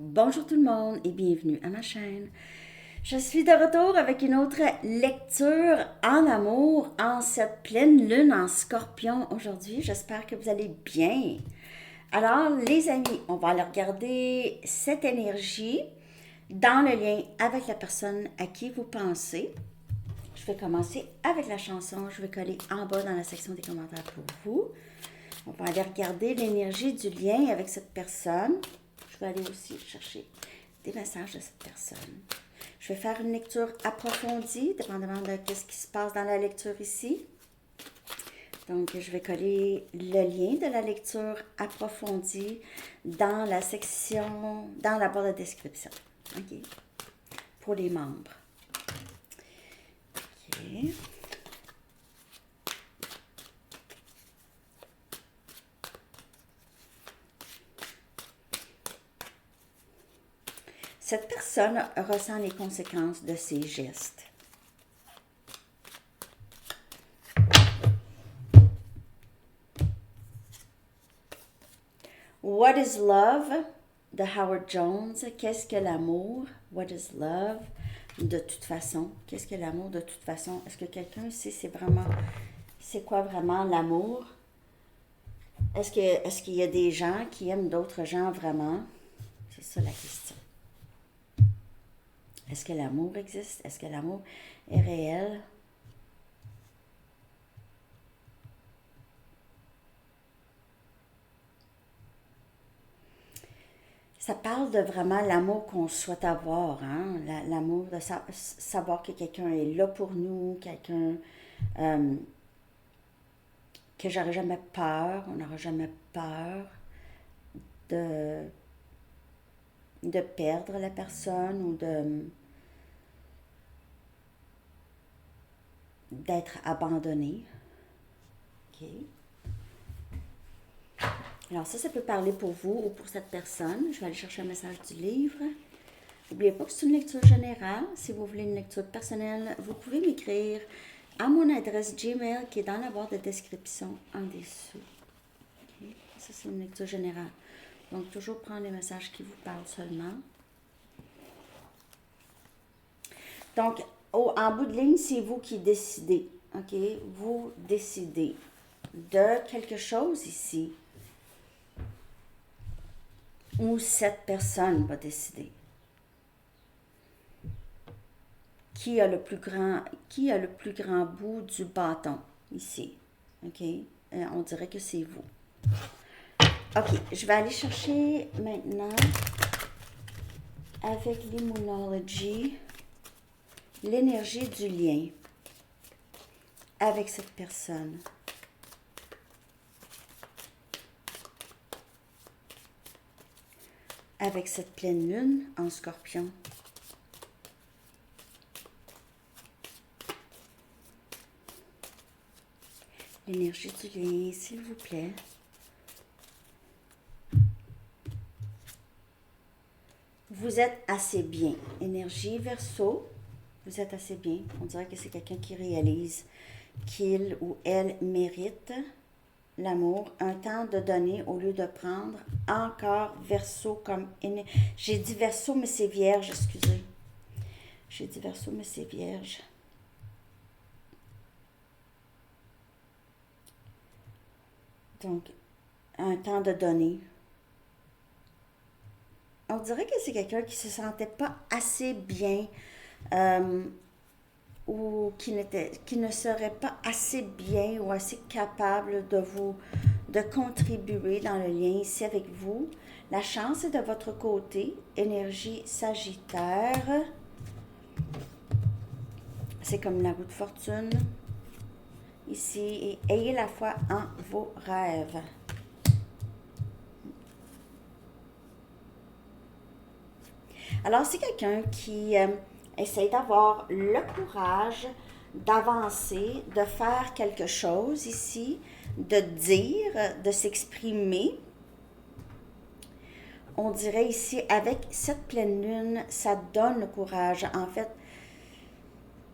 Bonjour tout le monde et bienvenue à ma chaîne. Je suis de retour avec une autre lecture en amour en cette pleine lune en scorpion aujourd'hui. J'espère que vous allez bien. Alors les amis, on va aller regarder cette énergie dans le lien avec la personne à qui vous pensez. Je vais commencer avec la chanson. Je vais coller en bas dans la section des commentaires pour vous. On va aller regarder l'énergie du lien avec cette personne. Je vais aller aussi chercher des messages de cette personne. Je vais faire une lecture approfondie, dépendamment de ce qui se passe dans la lecture ici. Donc, je vais coller le lien de la lecture approfondie dans la section, dans la barre de description. OK. Pour les membres. OK. Cette personne ressent les conséquences de ses gestes. What is love? De Howard Jones. Qu'est-ce que l'amour? What is love? De toute façon. Qu'est-ce que l'amour de toute façon? Est-ce que quelqu'un sait c'est quoi vraiment l'amour? Est-ce qu'il y a des gens qui aiment d'autres gens vraiment? C'est ça la question. Est-ce que l'amour existe? Est-ce que l'amour est réel? Ça parle de vraiment l'amour qu'on souhaite avoir, hein? L'amour de savoir que quelqu'un est là pour nous, quelqu'un que j'aurais jamais peur, on n'aura jamais peur de, de perdre la personne ou d'être abandonné. OK. Alors ça peut parler pour vous ou pour cette personne. Je vais aller chercher un message du livre. N'oubliez pas que c'est une lecture générale. Si vous voulez une lecture personnelle, vous pouvez m'écrire à mon adresse Gmail qui est dans la barre de description en dessous. Okay. Ça, c'est une lecture générale. Donc, toujours prendre les messages qui vous parlent seulement. Donc, en bout de ligne, c'est vous qui décidez. OK? Vous décidez de quelque chose ici où cette personne va décider. Qui a le plus grand bout du bâton ici? OK? On dirait que c'est vous. OK, je vais aller chercher maintenant avec l'immunology l'énergie du lien avec cette personne. Avec cette pleine lune en scorpion. L'énergie du lien, s'il vous plaît. Vous êtes assez bien. Énergie Verseau, vous êtes assez bien. On dirait que c'est quelqu'un qui réalise qu'il ou elle mérite l'amour, un temps de donner au lieu de prendre. Encore Verseau comme énergie. J'ai dit Verseau, mais c'est Vierge, excusez. J'ai dit Verseau, mais c'est Vierge. Donc, un temps de donner. On dirait que c'est quelqu'un qui ne se sentait pas assez bien ou qui ne serait pas assez bien ou assez capable de contribuer dans le lien ici avec vous. La chance est de votre côté. Énergie Sagittaire. C'est comme la roue de fortune ici. Et ayez la foi en vos rêves. Alors, c'est quelqu'un qui essaye d'avoir le courage d'avancer, de faire quelque chose ici, de dire, de s'exprimer. On dirait ici, avec cette pleine lune, ça donne le courage. En fait,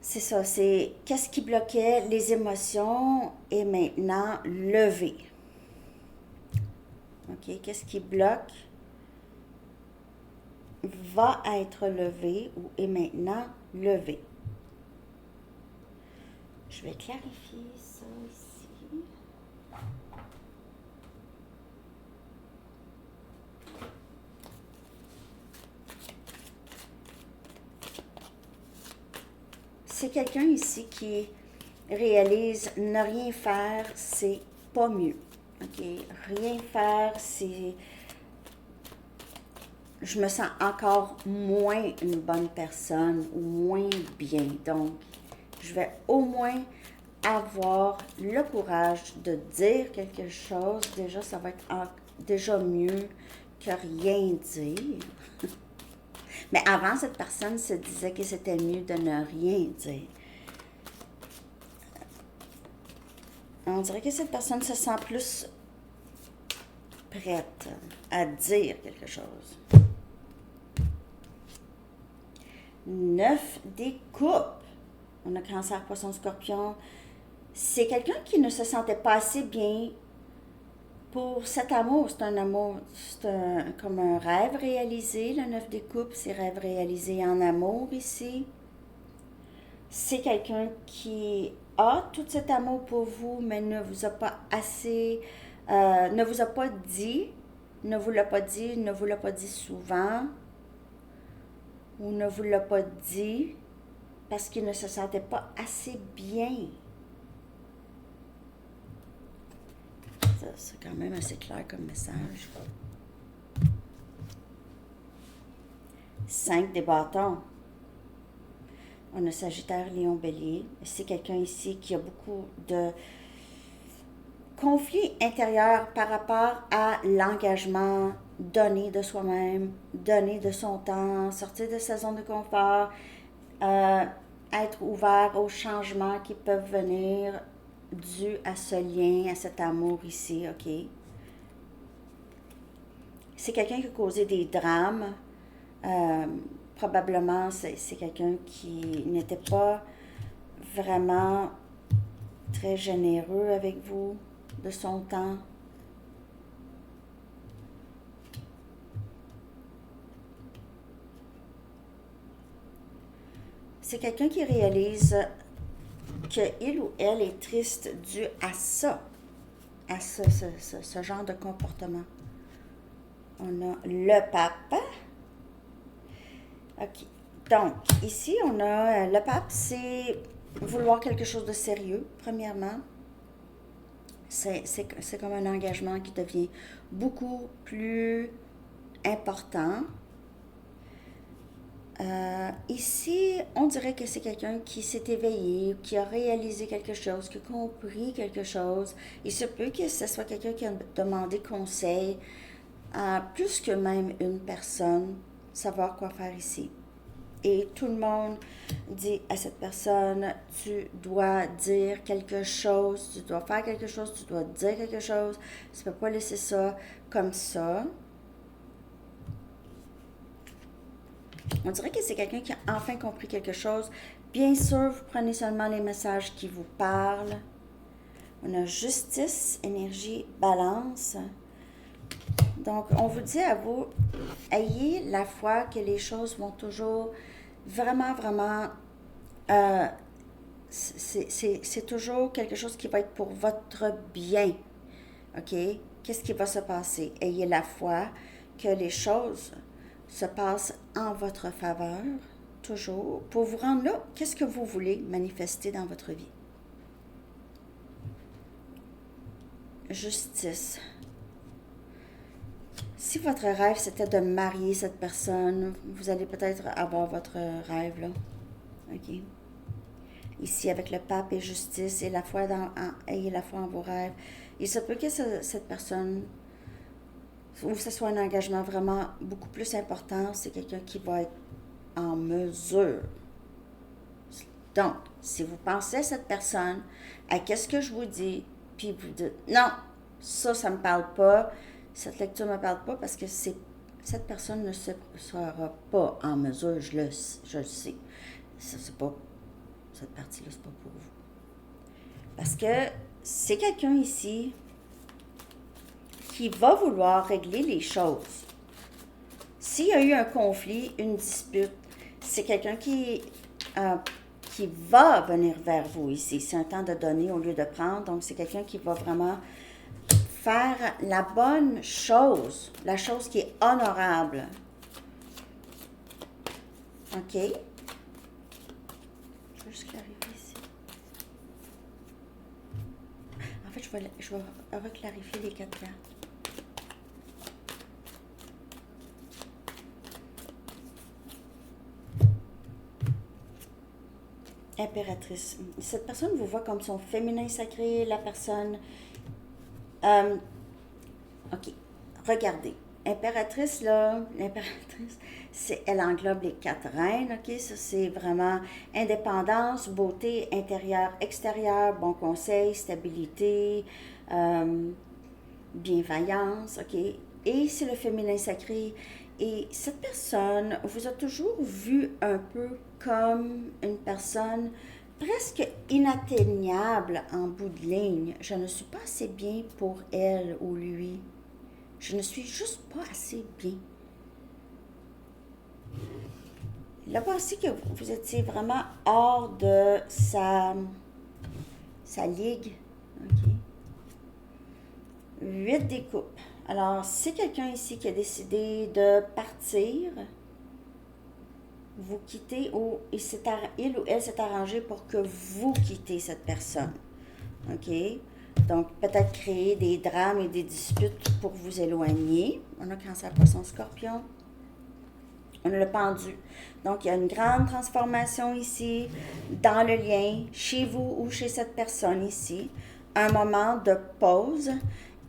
c'est ça, c'est qu'est-ce qui bloquait les émotions est maintenant levé. OK, qu'est-ce qui bloque? va être levé ou est maintenant levé. Je vais clarifier ça ici. C'est quelqu'un ici qui réalise ne rien faire, c'est pas mieux. OK? Rien faire, c'est... Je me sens encore moins une bonne personne ou moins bien. Donc, je vais au moins avoir le courage de dire quelque chose. Déjà, ça va être déjà mieux que rien dire. Mais avant, cette personne se disait que c'était mieux de ne rien dire. On dirait que cette personne se sent plus prête à dire quelque chose. 9 des coupes. On a Cancer, Poisson, Scorpion. C'est quelqu'un qui ne se sentait pas assez bien pour cet amour. C'est un amour, comme un rêve réalisé. Le 9 des coupes, c'est rêve réalisé en amour ici. C'est quelqu'un qui a tout cet amour pour vous, mais ne vous a pas assez, ne vous a pas dit, ne vous l'a pas dit, ne vous l'a pas dit souvent, ou ne vous l'a pas dit parce qu'il ne se sentait pas assez bien. Ça, c'est quand même assez clair comme message. 5 des bâtons. On a Sagittaire, Lion, Bélier. C'est quelqu'un ici qui a beaucoup de conflits intérieurs par rapport à l'engagement, donner de soi-même, donner de son temps, sortir de sa zone de confort, être ouvert aux changements qui peuvent venir dû à ce lien, à cet amour ici, OK? C'est quelqu'un qui a causé des drames. Probablement, c'est quelqu'un qui n'était pas vraiment très généreux avec vous de son temps. C'est quelqu'un qui réalise qu'il ou elle est triste dû à ça, à ce genre de comportement. On a le pape. OK. Donc, ici, on a le pape, c'est vouloir quelque chose de sérieux, premièrement. C'est comme un engagement qui devient beaucoup plus important. Ici, on dirait que c'est quelqu'un qui s'est éveillé, qui a réalisé quelque chose, qui a compris quelque chose. Il se peut que ce soit quelqu'un qui a demandé conseil à plus que même une personne, savoir quoi faire ici. Et tout le monde dit à cette personne, tu dois dire quelque chose, tu dois faire quelque chose, tu dois dire quelque chose. Tu ne peux pas laisser ça comme ça. On dirait que c'est quelqu'un qui a enfin compris quelque chose. Bien sûr, vous prenez seulement les messages qui vous parlent. On a justice, énergie, balance. Donc, on vous dit à vous, ayez la foi que les choses vont toujours vraiment, vraiment... c'est toujours quelque chose qui va être pour votre bien. OK? Qu'est-ce qui va se passer? Ayez la foi que les choses se passe en votre faveur, toujours, pour vous rendre là, qu'est-ce que vous voulez manifester dans votre vie. Justice. Si votre rêve, c'était de marier cette personne, vous allez peut-être avoir votre rêve, là. OK? Ici, avec le pape et justice, et la foi ayez la foi en vos rêves. Il se peut que cette personne... ou que ce soit un engagement vraiment beaucoup plus important, c'est quelqu'un qui va être en mesure. Donc, si vous pensez à cette personne, à qu'est-ce que je vous dis, puis vous dites, non, ça ne me parle pas, cette lecture ne me parle pas parce que cette personne ne sera pas en mesure, je le sais. C'est pas, cette partie-là, c'est pas pour vous. Parce que c'est quelqu'un ici qui va vouloir régler les choses. s'il y a eu un conflit, une dispute, c'est quelqu'un qui va venir vers vous ici. C'est un temps de donner au lieu de prendre. Donc, c'est quelqu'un qui va vraiment faire la bonne chose, la chose qui est honorable. OK? Je vais juste clarifier ici. En fait, je vais reclarifier les 4 cartes. Impératrice. Cette personne vous voit comme son féminin sacré, la personne... OK. Regardez. Impératrice, là, l'impératrice, elle englobe les 4 reines, OK? Ça, c'est vraiment indépendance, beauté, intérieur, extérieur, bon conseil, stabilité, bienveillance, OK? Et c'est le féminin sacré. Et cette personne vous a toujours vu un peu comme une personne presque inatteignable en bout de ligne. Je ne suis pas assez bien pour elle ou lui. Je ne suis juste pas assez bien. Il a pensé que vous étiez vraiment hors de sa ligue. OK. 8 des coupes. Alors, c'est quelqu'un ici qui a décidé de partir, vous quittez, ou il ou elle s'est arrangé pour que vous quittez cette personne. OK? Donc, peut-être créer des drames et des disputes pour vous éloigner. On a Cancer, Poisson, Scorpion. On a le pendu. Donc, il y a une grande transformation ici, dans le lien, chez vous ou chez cette personne ici. Un moment de pause.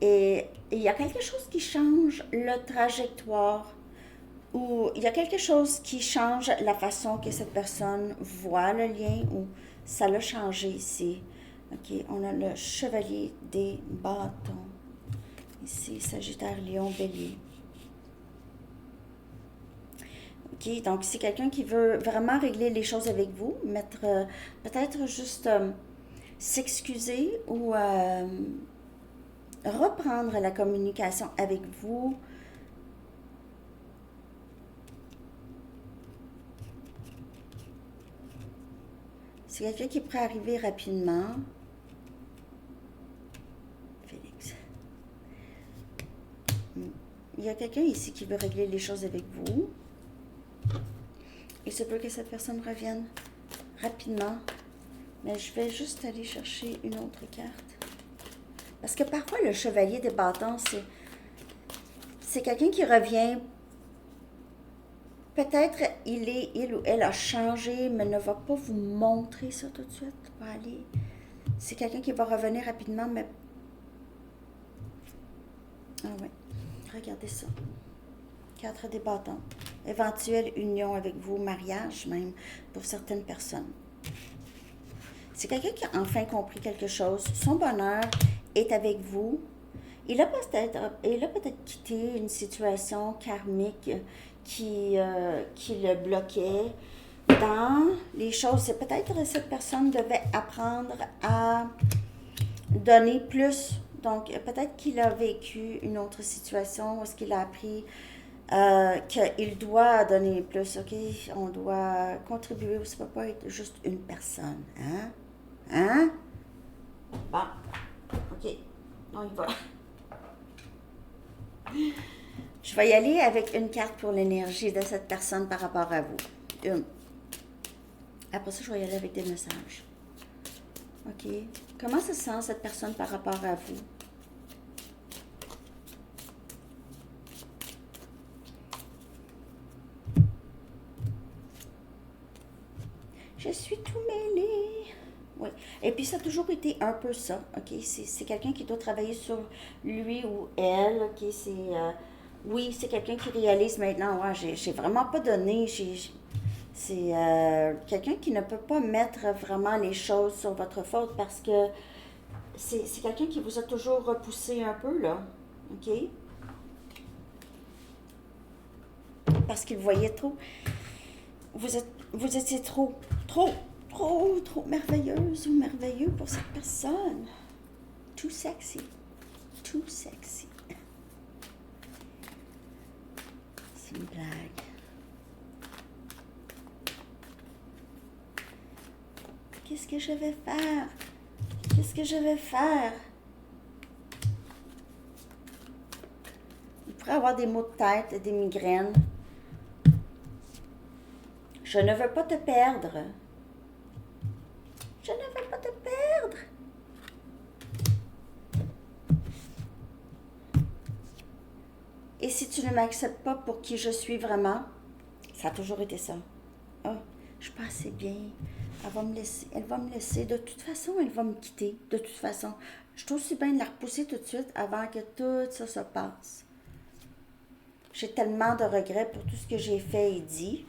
Et il y a quelque chose qui change la trajectoire, ou il y a quelque chose qui change la façon que cette personne voit le lien, ou ça l'a changé ici. OK, on a le chevalier des bâtons. Ici, Sagittaire, Lion, Bélier. OK, donc c'est quelqu'un qui veut vraiment régler les choses avec vous, mettre, peut-être juste s'excuser ou reprendre la communication avec vous. C'est quelqu'un qui est prêt à arriver rapidement. Félix. Il y a quelqu'un ici qui veut régler les choses avec vous. Il se peut que cette personne revienne rapidement. Mais je vais juste aller chercher une autre carte. Parce que parfois, le chevalier des bâtons, c'est quelqu'un qui revient. Peut-être il ou elle a changé, mais ne va pas vous montrer ça tout de suite. Va aller. C'est quelqu'un qui va revenir rapidement, mais... Ah ouais, regardez ça. 4 des bâtons. Éventuelle union avec vous, mariage même, pour certaines personnes. C'est quelqu'un qui a enfin compris quelque chose. Son bonheur est avec vous. Il a peut-être quitté une situation karmique qui le bloquait dans les choses. C'est peut-être que cette personne devait apprendre à donner plus. Donc, peut-être qu'il a vécu une autre situation où est-ce qu'il a appris qu'il doit donner plus, OK? On doit contribuer, ça ne peut pas être juste une personne, hein? Hein? Bon, OK, on y va. Je vais y aller avec une carte pour l'énergie de cette personne par rapport à vous. Une. Après ça, je vais y aller avec des messages. OK? Comment se sent cette personne par rapport à vous? Je suis tout mêlée. Oui. Et puis, ça a toujours été un peu ça. OK? C'est quelqu'un qui doit travailler sur lui ou elle. OK? Oui, c'est quelqu'un qui réalise maintenant. Ouais, j'ai vraiment pas donné. C'est quelqu'un qui ne peut pas mettre vraiment les choses sur votre faute parce que c'est quelqu'un qui vous a toujours repoussé un peu, là. OK? Parce qu'il voyait trop. Vous étiez trop merveilleuse ou merveilleux pour cette personne. Too sexy. Too sexy. C'est une blague. Qu'est-ce que je vais faire? Qu'est-ce que je vais faire? Il pourrait avoir des maux de tête, des migraines. Je ne veux pas te perdre. Je ne veux pas te perdre. Et si tu ne m'acceptes pas pour qui je suis vraiment, ça a toujours été ça. Ah, je suis pas assez bien. Elle va me laisser. Elle va me laisser. De toute façon, elle va me quitter. De toute façon. Je trouve aussi bien de la repousser tout de suite avant que tout ça se passe. J'ai tellement de regrets pour tout ce que j'ai fait et dit.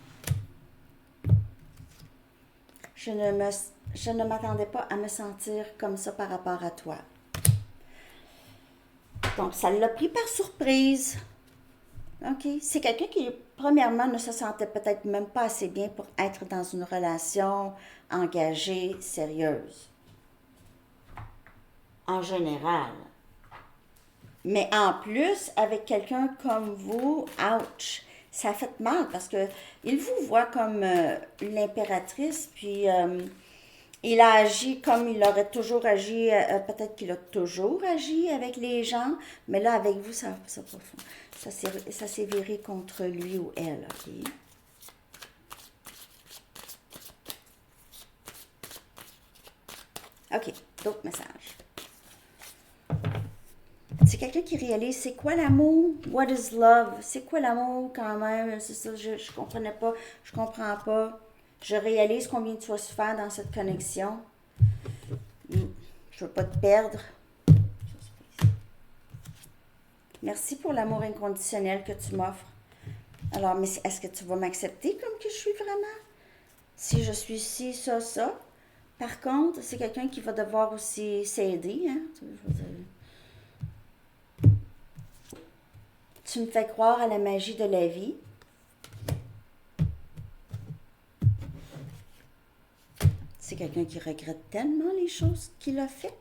Je ne m'attendais pas à me sentir comme ça par rapport à toi. Donc, ça l'a pris par surprise. OK? C'est quelqu'un qui, premièrement, ne se sentait peut-être même pas assez bien pour être dans une relation engagée, sérieuse. En général. Mais en plus, avec quelqu'un comme vous, ouch, ça fait mal parce que il vous voit comme l'impératrice, puis il a agi comme il aurait toujours agi, peut-être qu'il a toujours agi avec les gens, mais là, avec vous, ça s'est viré contre lui ou elle, OK? OK, d'autres messages. C'est quelqu'un qui réalise c'est quoi l'amour? What is love? C'est quoi l'amour quand même? C'est ça, je comprenais pas, je comprends pas. Je réalise combien tu as souffert dans cette connexion. Je veux pas te perdre. Merci pour l'amour inconditionnel que tu m'offres. Alors, mais est-ce que tu vas m'accepter comme que je suis vraiment? Si je suis ci, ça. Par contre, c'est quelqu'un qui va devoir aussi s'aider, hein? Tu me fais croire à la magie de la vie. C'est quelqu'un qui regrette tellement les choses qu'il a fait.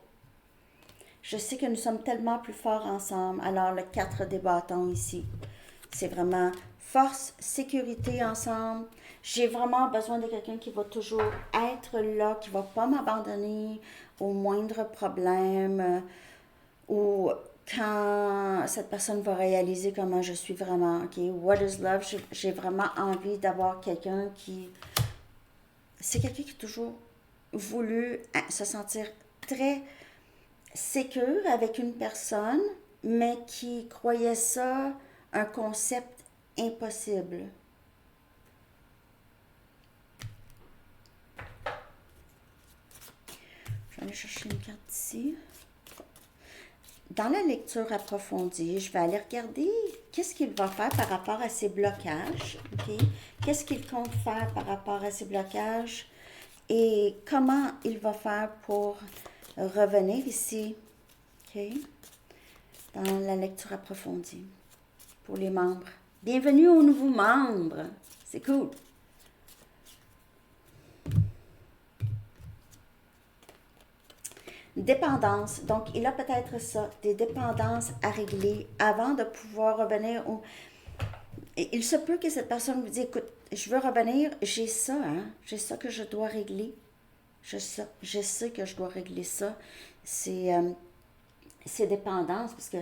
Je sais que nous sommes tellement plus forts ensemble. Alors, le 4 des bâtons ici, c'est vraiment force, sécurité ensemble. J'ai vraiment besoin de quelqu'un qui va toujours être là, qui ne va pas m'abandonner au moindre problème ou quand cette personne va réaliser comment je suis vraiment. OK, what is love? J'ai vraiment envie d'avoir quelqu'un qui... C'est quelqu'un qui a toujours voulu se sentir très sécure avec une personne, mais qui croyait ça un concept impossible. Je vais aller chercher une carte ici. Dans la lecture approfondie, je vais aller regarder qu'est-ce qu'il va faire par rapport à ses blocages. Okay? Qu'est-ce qu'il compte faire par rapport à ses blocages et comment il va faire pour revenir ici. Okay? Dans la lecture approfondie pour les membres. Bienvenue aux nouveaux membres. C'est cool. Dépendance. Donc, il a peut-être ça, des dépendances à régler avant de pouvoir revenir au... Il se peut que cette personne vous dise, écoute, je veux revenir, j'ai ça, hein, j'ai ça que je dois régler. Je sais que je dois régler ça. C'est dépendance, parce que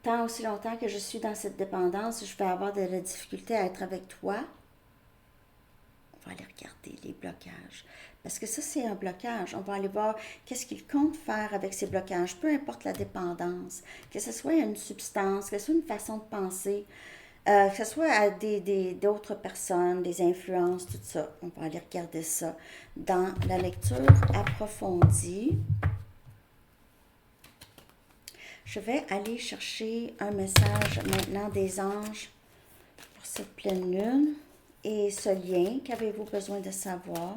tant aussi longtemps que je suis dans cette dépendance, je vais avoir de la difficulté à être avec toi. On va aller regarder les blocages. Parce que ça, c'est un blocage. On va aller voir qu'est-ce qu'il compte faire avec ces blocages, peu importe la dépendance, que ce soit une substance, que ce soit une façon de penser, que ce soit à d'autres personnes, des influences, tout ça. On va aller regarder ça dans la lecture approfondie. Je vais aller chercher un message maintenant des anges pour cette pleine lune. Et ce lien, qu'avez-vous besoin de savoir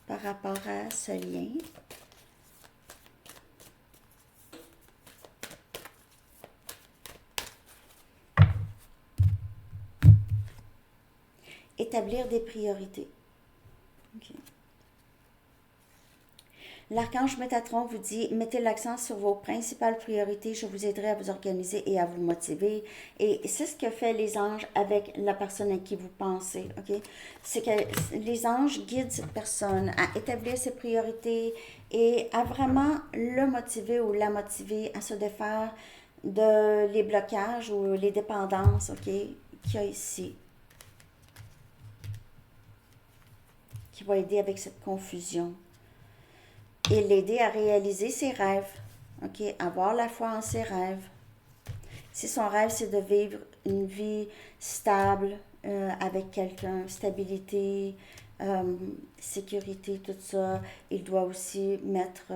par rapport à ce lien? Établir des priorités. Okay. L'archange Métatron vous dit, mettez l'accent sur vos principales priorités, je vous aiderai à vous organiser et à vous motiver. Et c'est ce que fait les anges avec la personne à qui vous pensez, ok? C'est que les anges guident cette personne à établir ses priorités et à vraiment le motiver ou la motiver à se défaire de les blocages ou les dépendances, ok, qu'il y a ici, qui va aider avec cette confusion et l'aider à réaliser ses rêves, ok, avoir la foi en ses rêves. Si son rêve c'est de vivre une vie stable avec quelqu'un, stabilité, sécurité, tout ça, il doit aussi mettre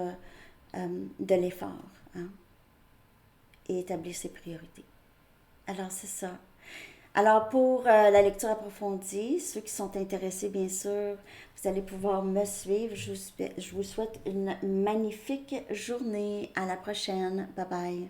de l'effort, hein, et établir ses priorités. Alors c'est ça. Alors pour la lecture approfondie, ceux qui sont intéressés, bien sûr, vous allez pouvoir me suivre. Je vous souhaite une magnifique journée. À la prochaine. Bye bye.